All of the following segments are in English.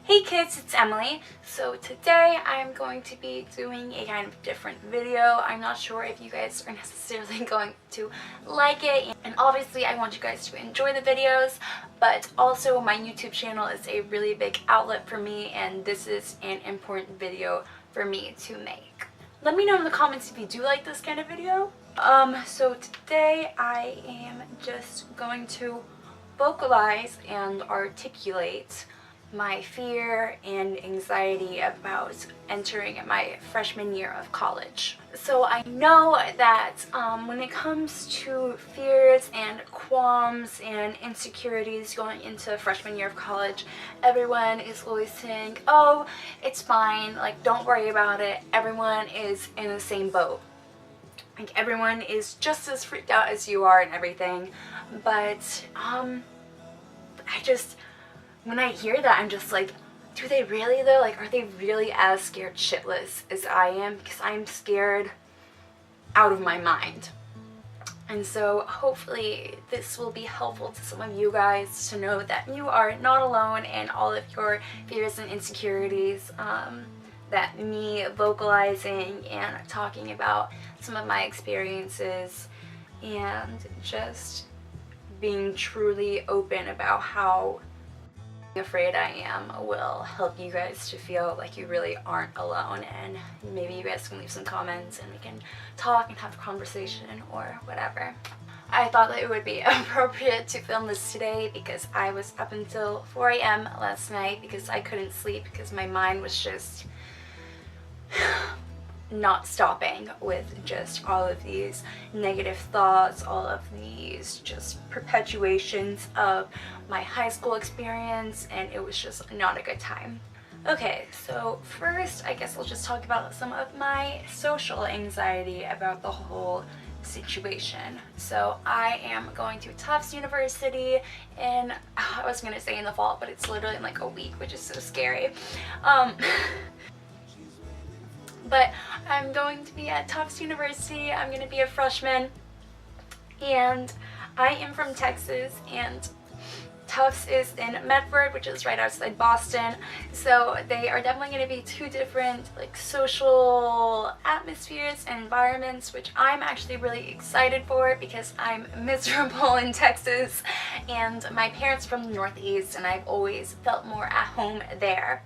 Hey kids, it's Emily. So today I'm going to be doing a kind of different video. I'm not sure if you guys are necessarily going to like it, and obviously I want you guys to enjoy the videos, but also my YouTube channel is a really big outlet for me, and this is an important video for me to make. Let me know in the comments if you do like this kind of video. So today I am just going to vocalize and articulate my fear and anxiety about entering my freshman year of college. So I know that when it comes to fears and qualms and insecurities going into freshman year of college, everyone is always saying, oh, it's fine, like don't worry about it, everyone is in the same boat. Like everyone is just as freaked out as you are and everything, but when I hear that, I'm just like, do they really though? Like, are they really as scared shitless as I am? Because I'm scared out of my mind. And so hopefully this will be helpful to some of you guys to know that you are not alone in all of your fears and insecurities. That me vocalizing and talking about some of my experiences and just being truly open about how afraid I am will help you guys to feel like you really aren't alone, and maybe you guys can leave some comments and we can talk and have a conversation or whatever. I thought that it would be appropriate to film this today because I was up until 4 a.m. last night because I couldn't sleep because my mind was just not stopping with just all of these negative thoughts, all of these just perpetuations of my high school experience, and it was just not a good time. Okay, so first I guess I'll just talk about some of my social anxiety about the whole situation. So I am going to Tufts University in, I was gonna say in the fall, but it's literally in like a week, which is so scary. But I'm going to be at Tufts University. I'm going to be a freshman, and I am from Texas, and Tufts is in Medford, which is right outside Boston, so they are definitely going to be two different like social atmospheres and environments, which I'm actually really excited for because I'm miserable in Texas, and my parents from the Northeast, and I've always felt more at home there.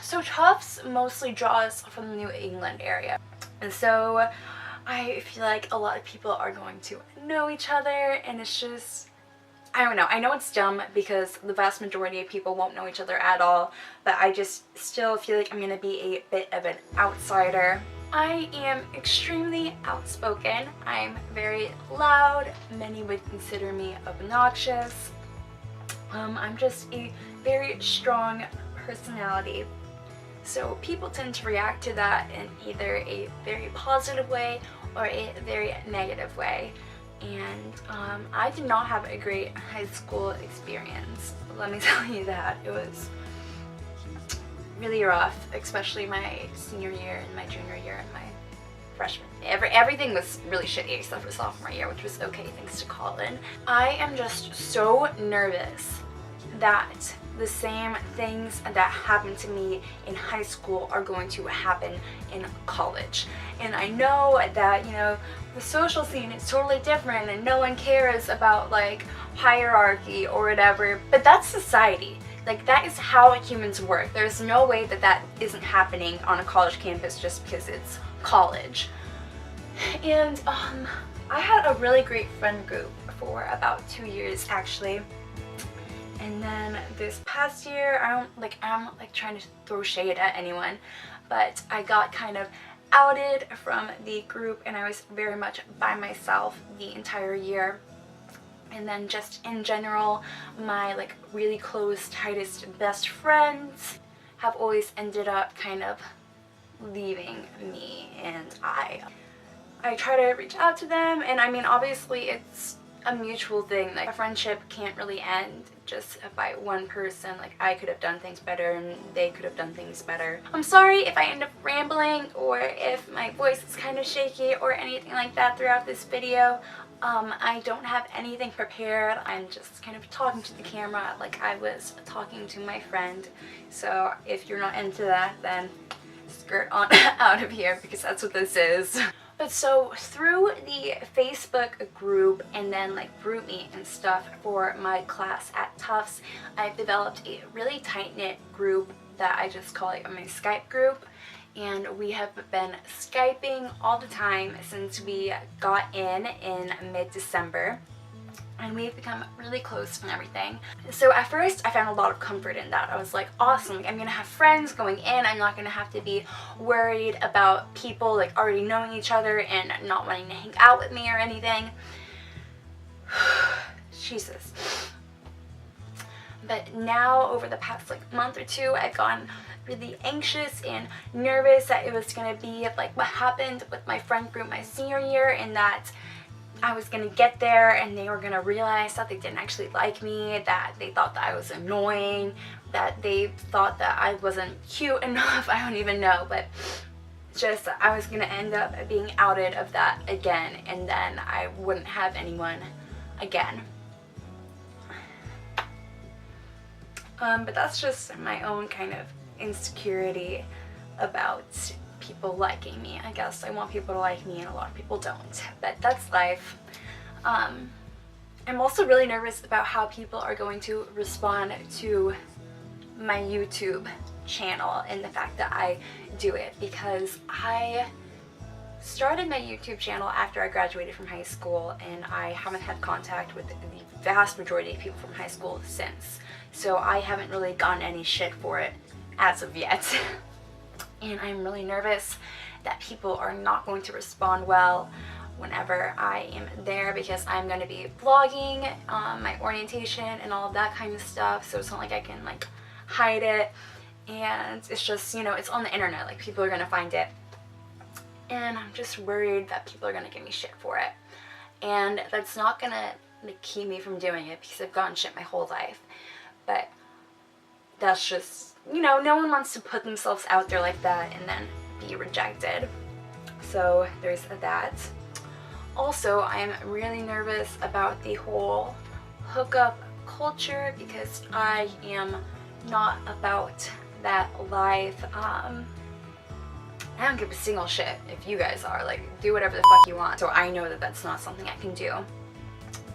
So Tufts mostly draws from the New England area, and so I feel like a lot of people are going to know each other, and it's just, I don't know, I know it's dumb because the vast majority of people won't know each other at all, but I just still feel like I'm going to be a bit of an outsider. I am extremely outspoken, I'm very loud, many would consider me obnoxious. I'm just a very strong personality, so people tend to react to that in either a very positive way or a very negative way, and I did not have a great high school experience, let me tell you that. It was really rough, especially my senior year and my junior year and my freshman. Everything was really shitty except for sophomore year, which was okay thanks to Colin. I am just so nervous that the same things that happened to me in high school are going to happen in college. And I know that, you know, the social scene is totally different and no one cares about like hierarchy or whatever, but that's society. Like that is how humans work. There's no way that that isn't happening on a college campus just because it's college. And I had a really great friend group for about 2 years actually. And then this past year, I'm not trying to throw shade at anyone, but I got kind of outed from the group and I was very much by myself the entire year. And then just in general, my like really close, tightest best friends have always ended up kind of leaving me, and I try to reach out to them, and I mean obviously it's a mutual thing. Like a friendship can't really end just by one person. Like I could have done things better and they could have done things better. I'm sorry if I end up rambling or if my voice is kind of shaky or anything like that throughout this video. I don't have anything prepared. I'm just kind of talking to the camera like I was talking to my friend. So if you're not into that, then skirt on out of here, because that's what this is. But so through the Facebook group and then like GroupMe and stuff for my class at Tufts, I've developed a really tight-knit group that I just call it my Skype group. And we have been Skyping all the time since we got in mid-December. And we've become really close and everything. So at first I found a lot of comfort in that. I was like, awesome, like, I'm gonna have friends going in. I'm not gonna have to be worried about people like already knowing each other and not wanting to hang out with me or anything. Jesus. But now over the past like month or two, I've gotten really anxious and nervous that it was gonna be like what happened with my friend group my senior year, and that I was gonna get there and they were gonna realize that they didn't actually like me, that they thought that I was annoying, that they thought that I wasn't cute enough. I don't even know, but just I was gonna end up being outed of that again, and then I wouldn't have anyone again. But that's just my own kind of insecurity about people liking me. I guess I want people to like me and a lot of people don't, but that's life. I'm also really nervous about how people are going to respond to my YouTube channel and the fact that I do it, because I started my YouTube channel after I graduated from high school and I haven't had contact with the vast majority of people from high school since. So I haven't really gotten any shit for it as of yet. And I'm really nervous that people are not going to respond well whenever I am there, because I'm going to be vlogging my orientation and all of that kind of stuff, so it's not like I can like hide it, and it's just, you know, it's on the internet, like people are going to find it, and I'm just worried that people are going to give me shit for it, and that's not going to like keep me from doing it because I've gotten shit my whole life. But that's just, you know, no one wants to put themselves out there like that and then be rejected. So there's that. Also, I'm really nervous about the whole hookup culture because I am not about that life. I don't give a single shit if you guys are. Like, do whatever the fuck you want. So I know that that's not something I can do.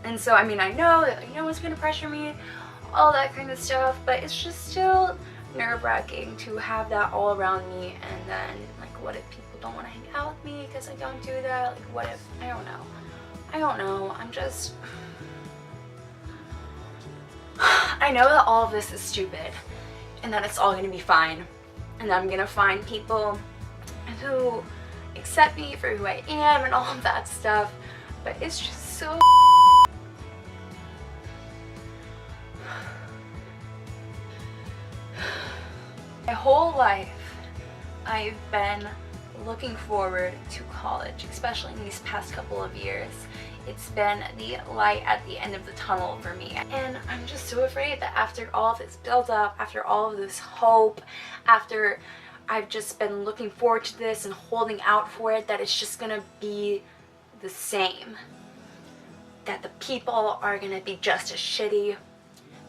And so, I mean, I know that like, no one's gonna pressure me, all that kind of stuff, but it's just still nerve-wracking to have that all around me, and then like what if people don't want to hang out with me because I don't do that? Like what if, I don't know, I'm just I know that all of this is stupid and that it's all gonna be fine, and that I'm gonna find people who accept me for who I am and all of that stuff, but it's just so my whole life I've been looking forward to college, especially in these past couple of years. It's been the light at the end of the tunnel for me, and I'm just so afraid that after all of this build up, after all of this hope, after I've just been looking forward to this and holding out for it, that it's just gonna be the same, that the people are gonna be just as shitty,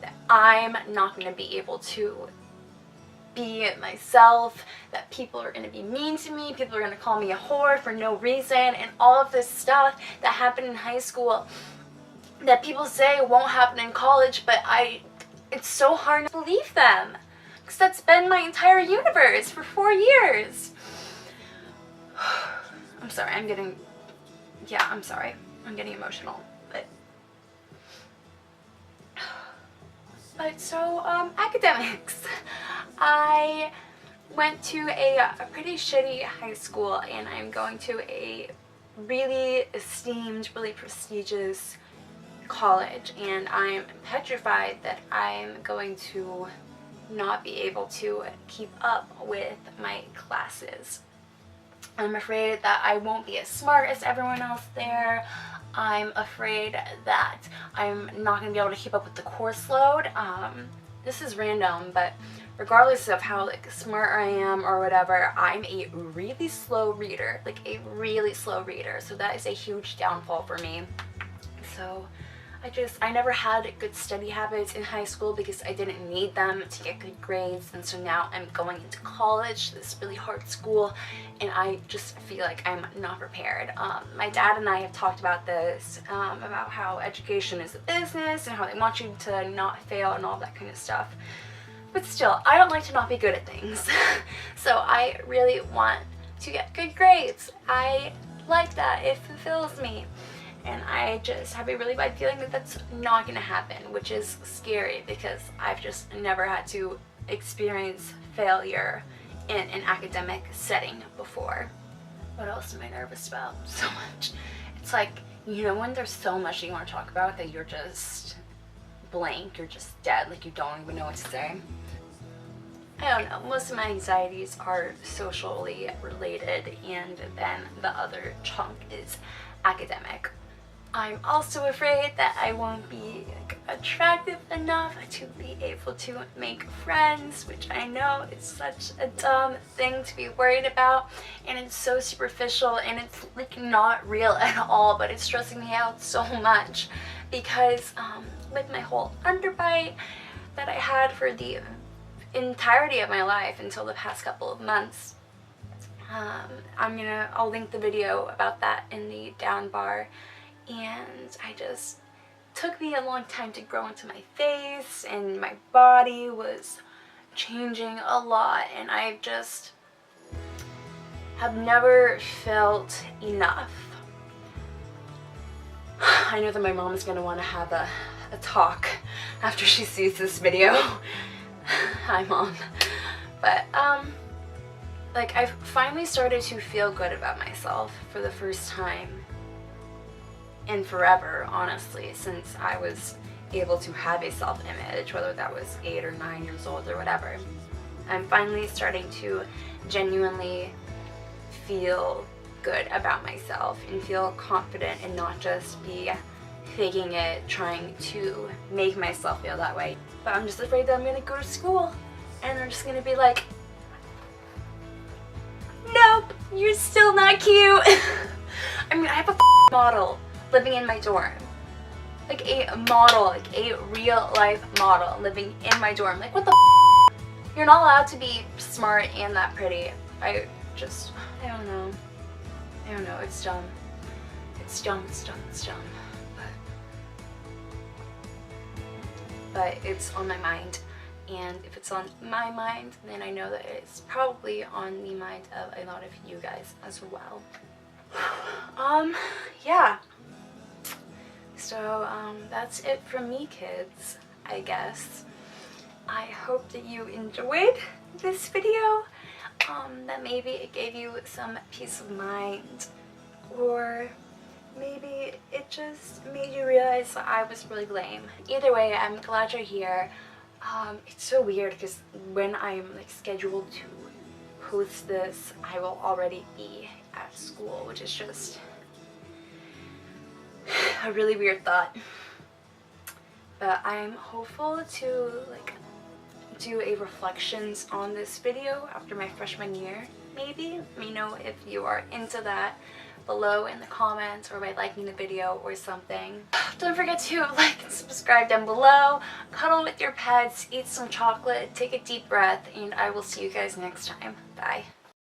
that I'm not gonna be able to be myself, that people are going to be mean to me, people are going to call me a whore for no reason, and all of this stuff that happened in high school that people say won't happen in college, but it's so hard to believe them because that's been my entire universe for 4 years. I'm sorry, I'm getting emotional, but so academics. I went to a pretty shitty high school, and I'm going to a really esteemed, really prestigious college, and I'm petrified that I'm going to not be able to keep up with my classes. I'm afraid that I won't be as smart as everyone else there. I'm afraid that I'm not going to be able to keep up with the course load. This is random, but regardless of how like smart I am or whatever, I'm a really slow reader, so that is a huge downfall for me. So I never had good study habits in high school because I didn't need them to get good grades, and so now I'm going into college, this really hard school, and I just feel like I'm not prepared. My dad and I have talked about this, about how education is a business and how they want you to not fail and all that kind of stuff. But still, I don't like to not be good at things. So I really want to get good grades. I like that. It fulfills me. And I just have a really bad feeling that that's not going to happen, which is scary because I've just never had to experience failure in an academic setting before. What else am I nervous about? So much. It's like, you know, when there's so much you want to talk about that you're just blank, you're just dead, like you don't even know what to say. I don't know, most of my anxieties are socially related, and then the other chunk is academic. I'm also afraid that I won't be attractive enough to be able to make friends, which I know is such a dumb thing to be worried about, and it's so superficial and it's like not real at all, but it's stressing me out so much because with my whole underbite that I had for the entirety of my life until the past couple of months, I'll link the video about that in the down bar. And I just took me a long time to grow into my face, and my body was changing a lot, and I just have never felt enough. I know that my mom is going to want to have a talk after she sees this video. Hi, Mom. But like, I've finally started to feel good about myself for the first time in forever, honestly, since I was able to have a self-image, whether that was 8 or 9 years old or whatever. I'm finally starting to genuinely feel good about myself and feel confident and not just be faking it, trying to make myself feel that way. But I'm just afraid that I'm gonna go to school and they're just gonna be like, nope, you're still not cute. I mean, I have a model living in my dorm. Like a model, like a real life model living in my dorm. Like, what the You're not allowed to be smart and that pretty. I don't know. I don't know, it's dumb. It's dumb. But it's on my mind. And if it's on my mind, then I know that it's probably on the mind of a lot of you guys as well. Yeah. So, that's it from me, kids, I guess. I hope that you enjoyed this video, that maybe it gave you some peace of mind, or maybe it just made you realize that I was really lame. Either way, I'm glad you're here. It's so weird because when I'm like scheduled to post this, I will already be at school, which is just a really weird thought. But I'm hopeful to like do a reflections on this video after my freshman year, maybe. Let me know if you are into that below in the comments or by liking the video or something. Don't forget to like and subscribe down below, cuddle with your pets, eat some chocolate, take a deep breath, and I will see you guys next time. Bye.